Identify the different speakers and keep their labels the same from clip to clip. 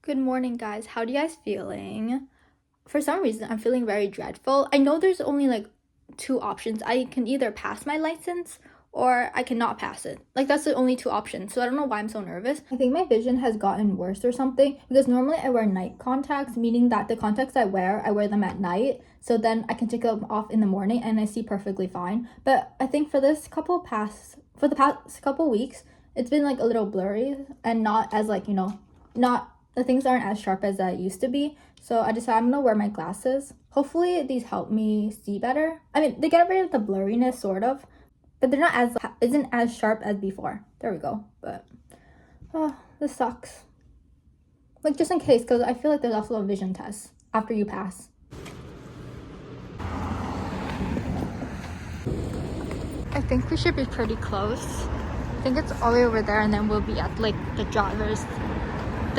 Speaker 1: Good morning, guys. How do you guys feeling? For some reason, I'm feeling very dreadful. I know there's only like two options. I can either pass my license or I cannot pass it. Like that's the only two options. So I don't know why I'm so nervous. I think my vision has gotten worse or something because normally I wear night contacts, meaning that the contacts I wear them at night. So then I can take them off in the morning and I see perfectly fine. But I think for the past couple weeks, it's been like a little blurry and not as like, not the things aren't as sharp as I used to be. So I decided I'm gonna wear my glasses. Hopefully these help me see better. I mean, they get rid of the blurriness sort of, but they're not as isn't as sharp as before. There we go. But this sucks. Like just in case, because I feel like there's also a vision test after you pass. I think we should be pretty close. I think it's all the way over there, and then we'll be at like the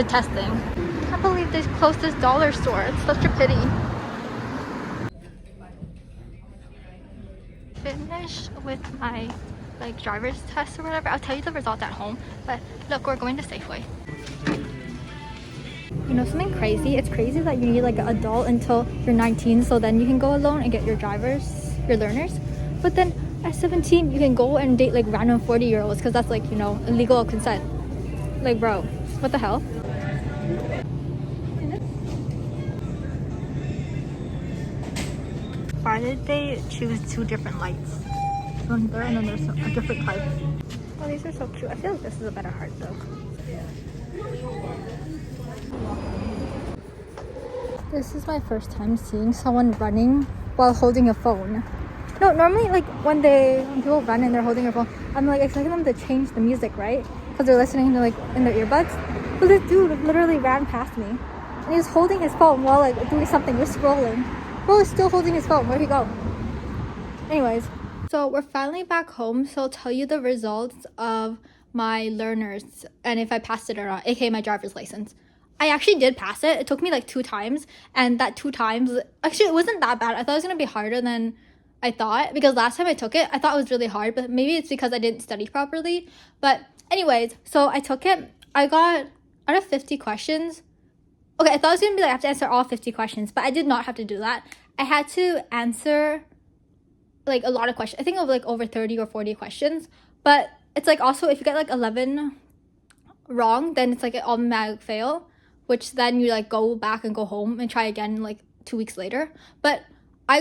Speaker 1: testing. I can't believe they closed this dollar store. It's such a pity. Finished with my like driver's test or whatever. I'll tell you the result at home. But look, we're going to Safeway. You know something crazy? It's crazy that you need like an adult until you're 19, so then you can go alone and get your learners. But then at 17, you can go and date like random 40-year-olds because that's like, illegal consent. Like, bro, what the hell? Why did they choose two different lights? One there and then there's a different type. Oh, these are so cute. I feel like this is a better heart though. This is my first time seeing someone running while holding a phone. No, normally like when people run and they're holding their phone, I'm like expecting them to change the music, right? Because they're listening to like in their earbuds. But this dude literally ran past me, and he was holding his phone while like doing something. We're scrolling. Bro is still holding his phone. Where'd he go? Anyways, so we're finally back home. So I'll tell you the results of my learners and if I passed it or not, aka my driver's license. I actually did pass it. It took me like 2 times, and that 2 times actually it wasn't that bad. I thought it was gonna be harder than I thought because last time I took it, I thought it was really hard, but maybe it's because I didn't study properly. But anyways, so I took it. I got out of 50 questions. Okay, I thought it was gonna be like I have to answer all 50 questions, but I did not have to do that. I had to answer like a lot of questions. I think it was like over 30 or 40 questions. But it's like also if you get like 11 wrong, then it's like an automatic fail, which then you like go back and go home and try again like 2 weeks later. But I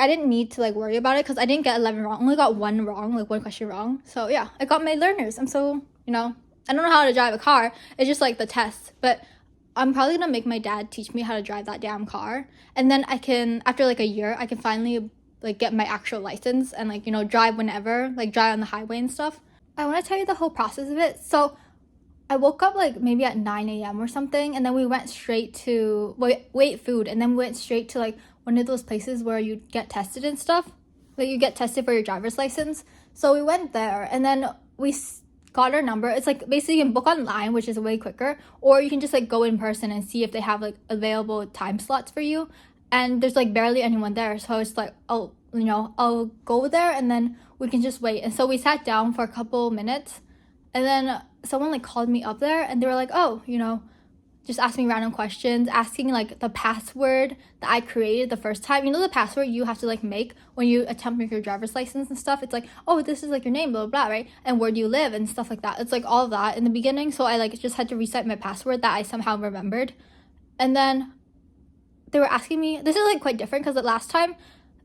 Speaker 1: didn't need to like worry about it because I didn't get 11 wrong. I only got 1 wrong, like 1 question wrong. So yeah, I got my learners. I'm so, I don't know how to drive a car. It's just like the test. But I'm probably gonna make my dad teach me how to drive that damn car. And then I can, after like a year, I can finally like get my actual license and like, drive whenever, like drive on the highway and stuff. I want to tell you the whole process of it. So I woke up like maybe at 9 a.m. or something, and then we went straight to wait food, and then we went straight to like one of those places where you get tested and stuff. Like you get tested for your driver's license. So we went there, and then we got our number. It's like basically you can book online, which is way quicker, or you can just like go in person and see if they have like available time slots for you. And there's like barely anyone there, so it's like I'll go there and then we can just wait. And so we sat down for a couple minutes, and then someone like called me up there, and they were like, oh, just asking random questions, asking like the password that I created the first time. The password you have to like make when you attempt to make your driver's license and stuff. It's like, oh, this is like your name, blah, blah, blah, right? And where do you live and stuff like that. It's like all of that in the beginning. So I like just had to reset my password that I somehow remembered. And then they were asking me, this is like quite different because the last time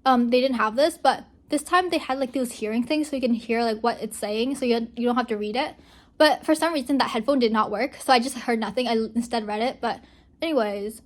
Speaker 1: they didn't have this, but this time they had like those hearing things so you can hear like what it's saying, so you don't have to read it. But for some reason, that headphone did not work, so I just heard nothing. I instead read it, but anyways.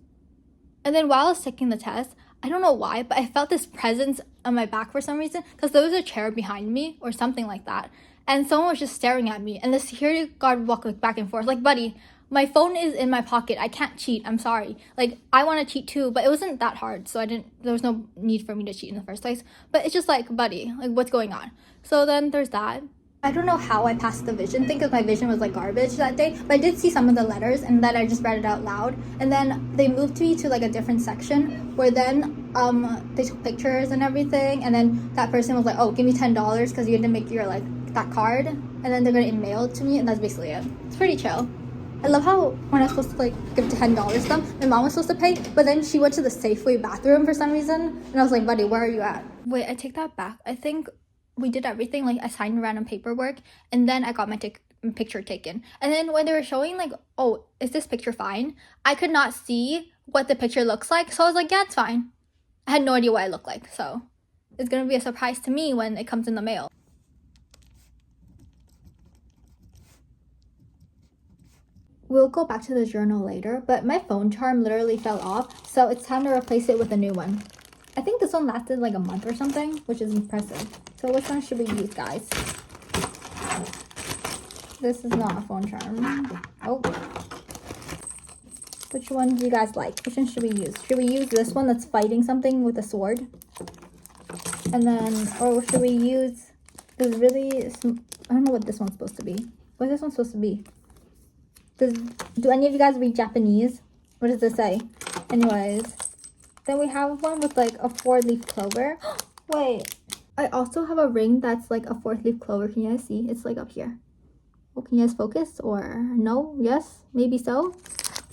Speaker 1: And then while I was taking the test, I don't know why, but I felt this presence on my back for some reason, because there was a chair behind me or something like that. And someone was just staring at me, and the security guard walked like back and forth. Like, buddy, my phone is in my pocket. I can't cheat. I'm sorry. Like, I want to cheat too, but it wasn't that hard, so there was no need for me to cheat in the first place. But it's just like, buddy, like, what's going on? So then there's that. I don't know how I passed the vision thing because my vision was like garbage that day, but I did see some of the letters, and then I just read it out loud. And then they moved me to like a different section where then they took pictures and everything, and then that person was like, oh, give me $10 because you had to make your like that card, and then they're gonna email it to me, and that's basically it. It's pretty chill. I love how when I was supposed to like give $10 to them, my mom was supposed to pay, but then she went to the Safeway bathroom for some reason, and I was like, buddy, where are you at? Wait, I take that back. I think we did everything, like I signed random paperwork, and then I got my picture taken. And then when they were showing like, oh, is this picture fine? I could not see what the picture looks like, so I was like, yeah, it's fine. I had no idea what I looked like, so it's gonna be a surprise to me when it comes in the mail. We'll go back to the journal later, but my phone charm literally fell off, so it's time to replace it with a new one. I think this one lasted like a month or something, which is impressive. So which one should we use, guys? This is not a phone charm. Oh. Which one do you guys like? Which one should we use? Should we use this one that's fighting something with a sword? And then, or should we use this really, I don't know what this one's supposed to be. What is this one supposed to be? Do any of you guys read Japanese? What does this say? Anyways, then we have one with like a 4-leaf clover. Wait, I also have a ring that's like a 4-leaf clover. Can you guys see? It's like up here. Well, can you guys focus or no? Yes, maybe so.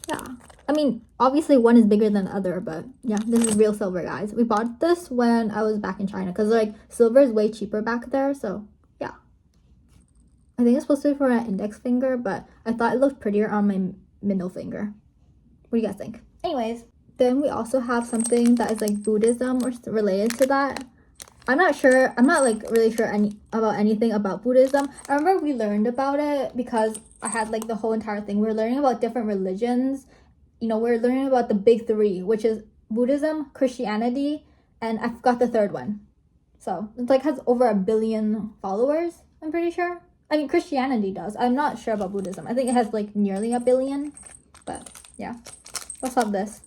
Speaker 1: Yeah. I mean, obviously one is bigger than the other, but yeah, this is real silver, guys. We bought this when I was back in China because like silver is way cheaper back there, so yeah. I think it's supposed to be for my index finger, but I thought it looked prettier on my middle finger. What do you guys think? Anyways, then we also have something that is like Buddhism or related to that. I'm not sure. I'm not like really sure about anything about Buddhism. I remember we learned about it because I had like the whole entire thing. We were learning about different religions. You know, we're learning about the big three, which is Buddhism, Christianity, and I forgot the third one. So it's like has over 1 billion followers, I'm pretty sure. I mean, Christianity does. I'm not sure about Buddhism. I think it has like nearly 1 billion. But yeah. Let's have this.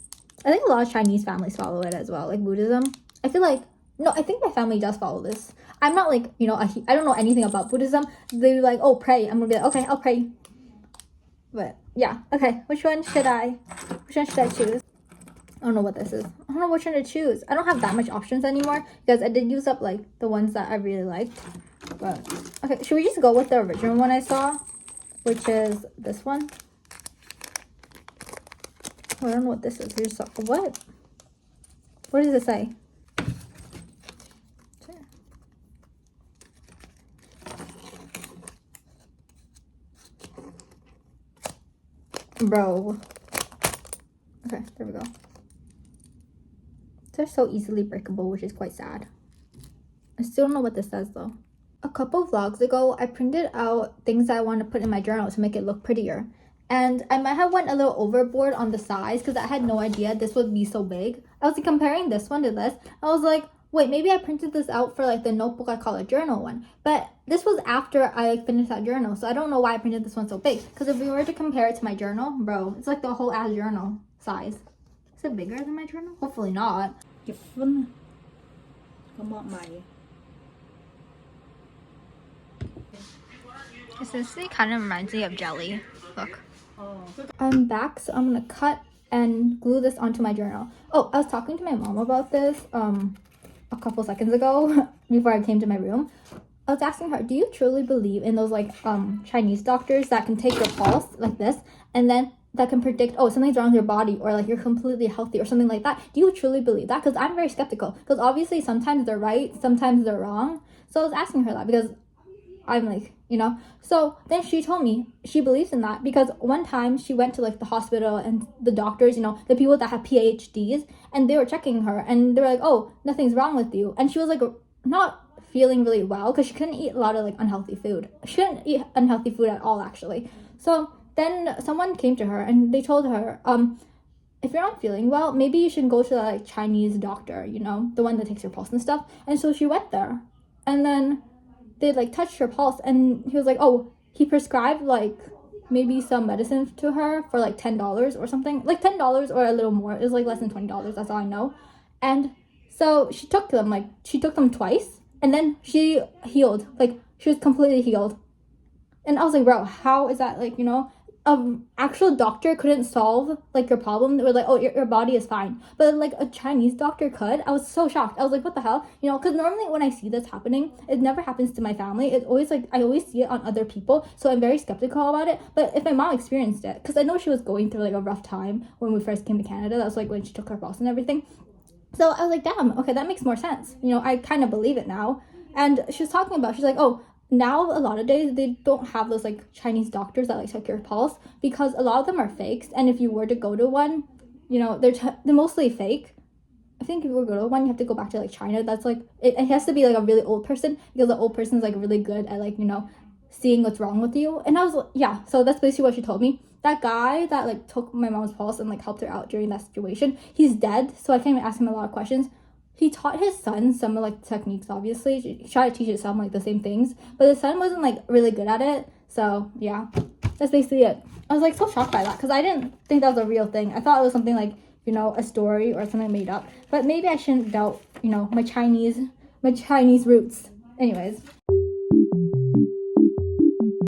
Speaker 1: I think a lot of Chinese families follow it as well, like Buddhism. I feel like, no, I think my family does follow this. I'm not like, you know, I don't know anything about Buddhism. They're like, oh, pray. I'm gonna be like, okay, I'll pray. But yeah, okay. Which one should I choose? I don't know what this is. I don't know which one to choose. I don't have that much options anymore because I did use up like the ones that I really liked. But okay, should we just go with the original one I saw, which is this one? Oh, I don't know what this is. Here's what? What does it say? Bro. Okay, there we go. They're so easily breakable, which is quite sad. I still don't know what this says though. A couple vlogs ago, I printed out things that I want to put in my journal to make it look prettier. And I might have went a little overboard on the size because I had no idea this would be so big. I was like, comparing this one to this. I was like, wait, maybe I printed this out for like the notebook I call a journal one. But this was after I like finished that journal. So I don't know why I printed this one so big. Because if we were to compare it to my journal, bro, it's like the whole ass journal size. Is it bigger than my journal? Hopefully not.
Speaker 2: Come on, Maya.
Speaker 1: This kind of reminds me of jelly. Look. I'm back, so I'm gonna cut and glue this onto my journal. Oh, I was talking to my mom about this a couple seconds ago before I came to my room. I was asking her, do you truly believe in those like Chinese doctors that can take your pulse like this and then that can predict, oh, something's wrong with your body or like you're completely healthy or something like that? Do you truly believe that? Because I'm very skeptical, because obviously sometimes they're right, sometimes they're wrong. So I was asking her that because I'm like, you know. So then she told me she believes in that because one time she went to like the hospital and the doctors, you know, the people that have PhDs, and they were checking her and they were like, oh, nothing's wrong with you. And she was like not feeling really well because she couldn't eat a lot of like unhealthy food. She couldn't eat unhealthy food at all, actually. So then someone came to her and they told her, if you're not feeling well, maybe you should go to the like Chinese doctor, you know, the one that takes your pulse and stuff. And so she went there, and then they like touched her pulse, and he was like, oh, he prescribed like maybe some medicine to her for like $10 or something, like $10 or a little more. It was like less than $20. That's all I know. And so she took them twice, and then she healed. Like she was completely healed. And I was like, bro, how is that? Like, you know, actual doctor couldn't solve like your problem. They were like, oh, your body is fine, but like a Chinese doctor could. I was so shocked. I was like, what the hell, you know? Because normally when I see this happening, it never happens to my family. It's always like I always see it on other people, so I'm very skeptical about it. But if my mom experienced it, because I know she was going through like a rough time when we first came to Canada, that was like when she took her pulse and everything. So I was like, damn, okay, that makes more sense. You know, I kind of believe it now. And she was talking about, she's like, oh, now a lot of days they don't have those like Chinese doctors that like check your pulse because a lot of them are fakes. And if you were to go to one, you know, they're mostly fake. I think if you were to go to one, you have to go back to like China. That's like, it has to be like a really old person because the old person's like really good at like, you know, seeing what's wrong with you. And I was like, yeah, so that's basically what she told me. That guy that like took my mom's pulse and like helped her out during that situation, he's dead, so I can't even ask him a lot of questions. He taught his son some like techniques, obviously. He tried to teach his son like the same things, but his son wasn't like really good at it. So yeah, that's basically it. I was like so shocked by that because I didn't think that was a real thing. I thought it was something like, you know, a story or something made up. But maybe I shouldn't doubt, you know, my Chinese roots. Anyways,